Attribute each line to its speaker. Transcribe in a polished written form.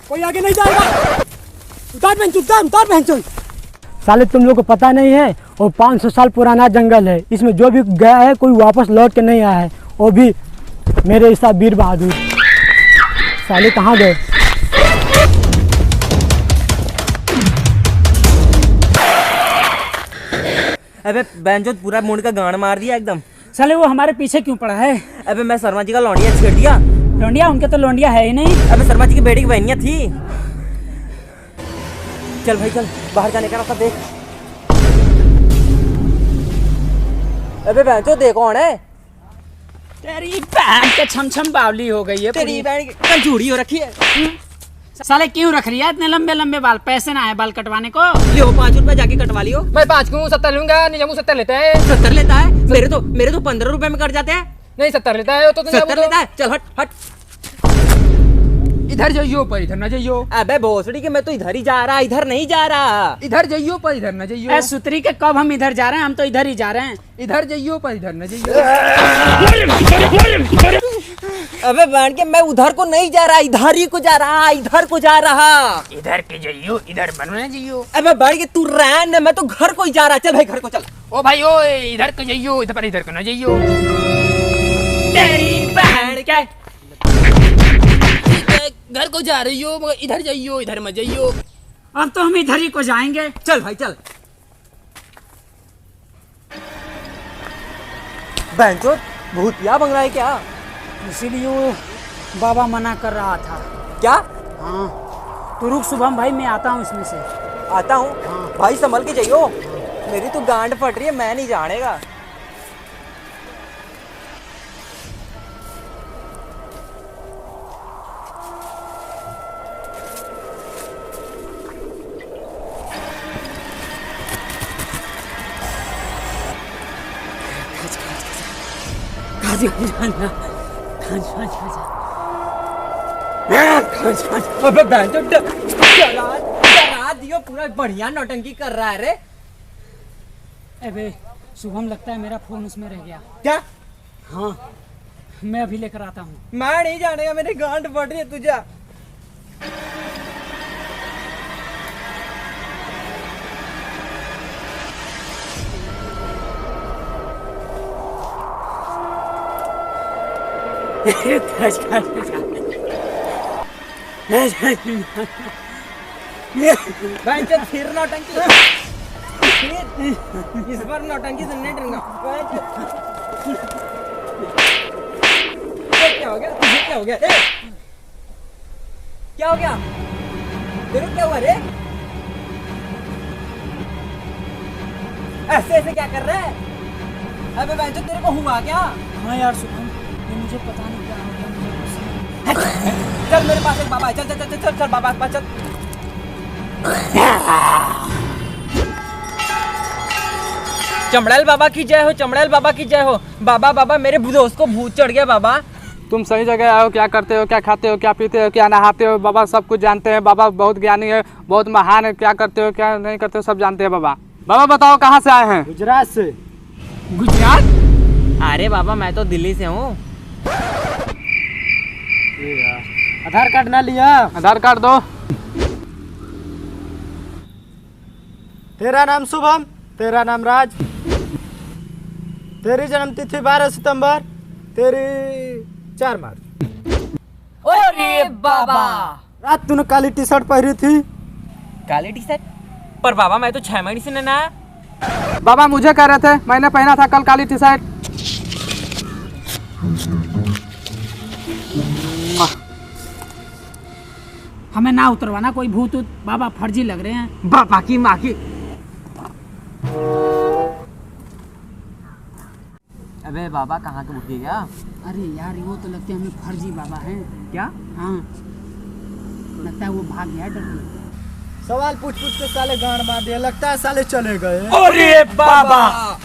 Speaker 1: कोई आगे नहीं जाएगा। उतार भैंचो। साले तुम लोग को पता नहीं है, वो 500 साल पुराना जंगल है। इसमें जो भी गया है कोई वापस लौट के नहीं आया है, वो भी मेरे हिसाब वीर बहादुर। साले कहाँ गए?
Speaker 2: अबे बैंजो पूरा मुंड का गांड मार दिया एकदम।
Speaker 3: साले वो हमारे पीछे क्यों पड़ा है?
Speaker 2: अबे मैं शर्मा जी का लौंडिया छेड़ दिया।
Speaker 3: लौंडिया? उनके तो लौंडिया है ही नहीं।
Speaker 2: अबे शर्मा जी की बेटी की बहनियां थी। चल भाई चल, बाहर जाने का रास्ता देख। अबे बैंजो देख कौन है।
Speaker 3: तेरी बहन के छम बावली हो गई है।
Speaker 2: तेरी बहन की कंजूड़ी हो रखी है।
Speaker 3: साले क्यों रख रही है इतने लंबे लंबे बाल? पैसे ना है बाल कटवाने को?
Speaker 2: लियो 5 रुपए जाके कटवा लियो।
Speaker 4: मैं 5 क्यों 70 लूंगा। निजामू 70 लेता है।
Speaker 2: 70 लेता है? मेरे तो 15 रुपए में कट जाते हैं।
Speaker 4: नहीं 70 लेता है। तो
Speaker 2: 70 लेता है। चल हट।
Speaker 4: इधर जाइयो पर इधर न जाइयो।
Speaker 2: अबे भोसड़ी के मैं तो इधर ही जा रहा, इधर नहीं जा रहा।
Speaker 4: इधर जाइयो पर इधर न जाइयो।
Speaker 3: ए सुतरी के कब हम इधर जा रहे हैं? हम तो इधर ही जा रहे हैं।
Speaker 4: इधर जाइयो पर इधर न जाइयो।
Speaker 2: अबे बहन के मैं उधर को नहीं जा रहा, इधर ही को जा रहा, इधर को जा रहा।
Speaker 4: इधर के जाइयो, इधर बनना जाइयो।
Speaker 2: अबे बहन के तू रहन, मैं तो घर को ही जा रहा। चल भाई घर को चल।
Speaker 4: ओ भाई ओ इधर के जाइयो, इधर को न जाइयो।
Speaker 2: तेरी बहन के
Speaker 4: घर को जा रही हो मगर इधर जाइयो, इधर मत जाइयो।
Speaker 3: अब तो हम इधर ही को जाएंगे।
Speaker 2: चल भाई चल। बैंचो भूतिया बंगला है क्या?
Speaker 3: इसीलिए वो बाबा मना कर रहा था।
Speaker 2: क्या?
Speaker 3: हाँ तो रुक शुभम भाई, मैं आता हूँ इसमें से।
Speaker 2: आता हूँ? भाई संभल के जाइयो, मेरी तो गांड फट रही है, मैं नहीं जानेगा। अबे बैंचो डरा दियो, पूरा बढ़िया नौटंकी कर रहा है रे।
Speaker 3: अबे शुभम लगता है मेरा फोन उसमें रह गया।
Speaker 2: क्या?
Speaker 3: हाँ मैं अभी लेकर आता हूँ।
Speaker 2: मैं नहीं जानेगा, मेरी गांड फट रही है तुझे। बैंचो फिर नौटंकी, इस बार नौटंकी सुनने दूंगा। क्या हो गया? तुझे क्या हो गया? क्या हो गया? तेरे क्या हुआ रे? ऐसे क्या कर रहा है? अबे बैंचो तेरे को हुआ क्या?
Speaker 3: हाँ यार शुभम, ये मुझे पता नहीं क्या हो गया।
Speaker 2: चल मेरे पास एक बाबा है, चल चल चल चल चल बाबा के पास चल। चमड़ैल बाबा की जय हो, चमड़ैल बाबा की जय हो। बाबा मेरे दोस्त को भूत चढ़ गया बाबा।
Speaker 4: तुम सही जगह आए हो। क्या करते हो, क्या खाते हो, क्या पीते हो, क्या नहाते हो, बाबा सब कुछ जानते हैं। बाबा बहुत ज्ञानी है, बहुत महान है। क्या करते हो क्या नहीं करते हो सब जानते हैं बाबा। बाबा बताओ कहाँ से आए हैं?
Speaker 1: गुजरात से।
Speaker 4: गुजरात?
Speaker 2: अरे बाबा मैं तो दिल्ली से हूँ।
Speaker 1: आधार कार्ड ना लिया?
Speaker 4: आधार कार्ड दो।
Speaker 1: तेरा नाम शुभम, तेरा नाम राज, तेरी जन्म तिथि 12 सितंबर, तेरी 4 मार्च।
Speaker 2: अरे बाबा
Speaker 1: रात तूने काली टी शर्ट पहनी थी।
Speaker 2: काली टी शर्ट? पर बाबा मैं तो 6 महीने से ना।
Speaker 4: बाबा मुझे कह रहे थे, मैंने पहना था कल काली टी शर्ट।
Speaker 3: हमें ना उतरवाना कोई भूत उत, बाबा फर्जी लग रहे हैं।
Speaker 4: बाबा की माँ की।
Speaker 2: अबे बाबा कहाँ के उठ गया?
Speaker 3: अरे यार वो तो लगते हैं हमें फर्जी बाबा हैं।
Speaker 2: क्या?
Speaker 3: हाँ लगता है वो भाग गया डर के।
Speaker 1: सवाल पूछ के साले गांड मार दिया, लगता है साले चले गए।
Speaker 2: अरे बाबा